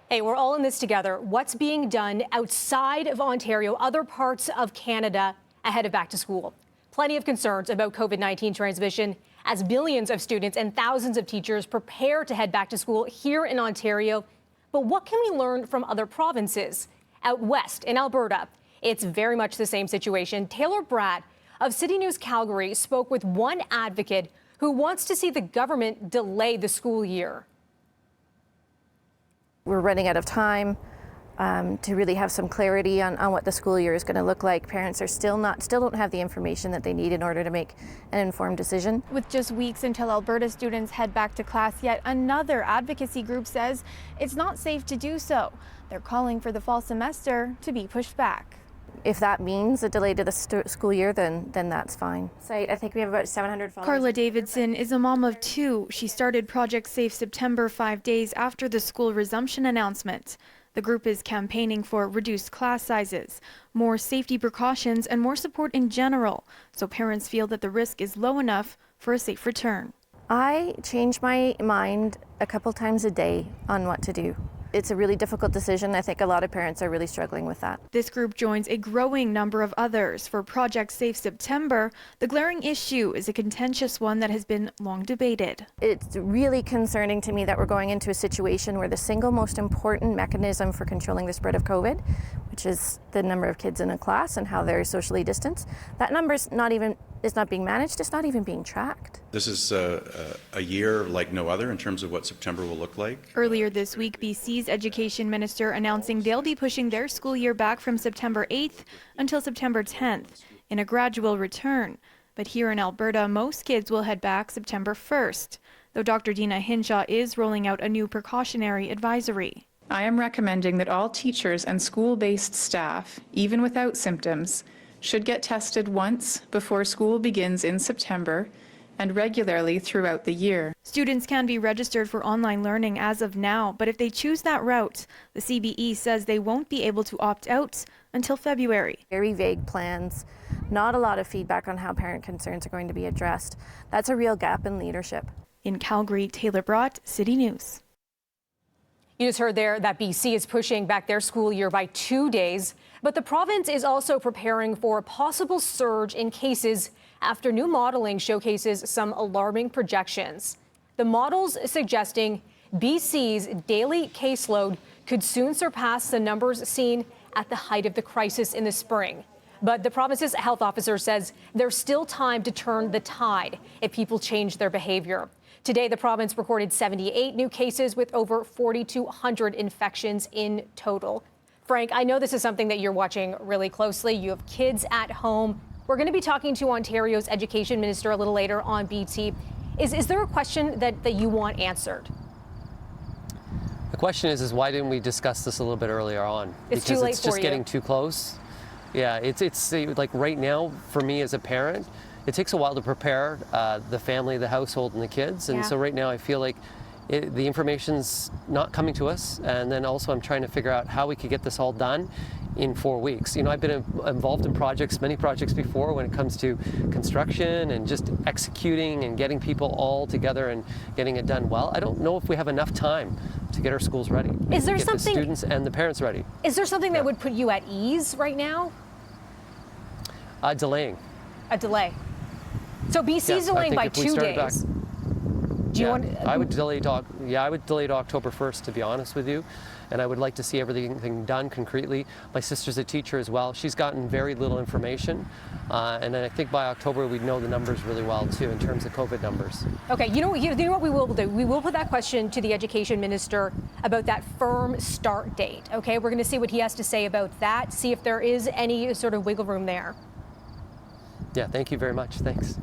Hey, we're all in this together. What's being done outside of Ontario, other parts of Canada ahead of back to school? Plenty of concerns about COVID-19 transmission as millions of students and thousands of teachers prepare to head back to school here in Ontario. But what can we learn from other provinces? Out west in Alberta, it's very much the same situation. Taylor Bratt of City News Calgary spoke with one advocate who wants to see the government delay the school year. We're running out of time to really have some clarity on what the school year is going to look like. Parents are still don't have the information that they need in order to make an informed decision. With just weeks until Alberta students head back to class, yet another advocacy group says it's not safe to do so. They're calling for the fall semester to be pushed back. If that means a delay to the school year, then that's fine. So I think we have about 700 followers. Carla Davidson is a mom of two. She started Project Safe September 5 days after the school resumption announcement. The group is campaigning for reduced class sizes, more safety precautions, and more support in general, so parents feel that the risk is low enough for a safe return. I change my mind a couple times a day on what to do. It's a really difficult decision. I think a lot of parents are really struggling with that. This group joins a growing number of others. For Project Safe September, the glaring issue is a contentious one that has been long debated. It's really concerning to me that we're going into a situation where the single most important mechanism for controlling the spread of COVID, which is the number of kids in a class and how they're socially distanced, that number is not being managed, it's not even being tracked. This is a year like no other in terms of what September will look like. Earlier this week, BC's Education Minister announcing they'll be pushing their school year back from September 8th until September 10th in a gradual return. But here in Alberta, most kids will head back September 1st, though Dr. Dina Hinshaw is rolling out a new precautionary advisory. I am recommending that all teachers and school-based staff, even without symptoms, should get tested once before school begins in September and regularly throughout the year. Students can be registered for online learning as of now, but if they choose that route, the CBE says they won't be able to opt out until February. Very vague plans, not a lot of feedback on how parent concerns are going to be addressed. That's a real gap in leadership. In Calgary, Taylor Bratt, City News. You just heard there that BC is pushing back their school year by 2 days, but the province is also preparing for a possible surge in cases after new modeling showcases some alarming projections. The models suggesting BC's daily caseload could soon surpass the numbers seen at the height of the crisis in the spring. But the province's health officer says there's still time to turn the tide if people change their behavior. Today, the province recorded 78 new cases with over 4,200 infections in total. Frank, I know this is something that you're watching really closely. You have kids at home. We're going to be talking to Ontario's education minister a little later on BT. Is there a question that you want answered? The question is why didn't we discuss this a little bit earlier on? It's too late it's just for you. Getting too close. Yeah, it's like right now for me as a parent, it takes a while to prepare the family, the household, and the kids. And so right now I feel like the information's not coming to us. And then also I'm trying to figure out how we could get this all done in 4 weeks. You know, I've been involved in many projects before when it comes to construction and just executing and getting people all together and getting it done well. I don't know if we have enough time to get our schools ready. Is there get something, the students and the parents ready. Is there something that would put you at ease right now? Delaying. A delay. So BC's delaying by 2 days. I would delay to October 1st, to be honest with you. And I would like to see everything done concretely. My sister's a teacher as well. She's gotten very little information. And I think by October we'd know the numbers really well too in terms of COVID numbers. Okay, you know what we will do? We will put that question to the education minister about that firm start date. Okay, we're going to see what he has to say about that, see if there is any sort of wiggle room there. Yeah, thank you very much. Thanks.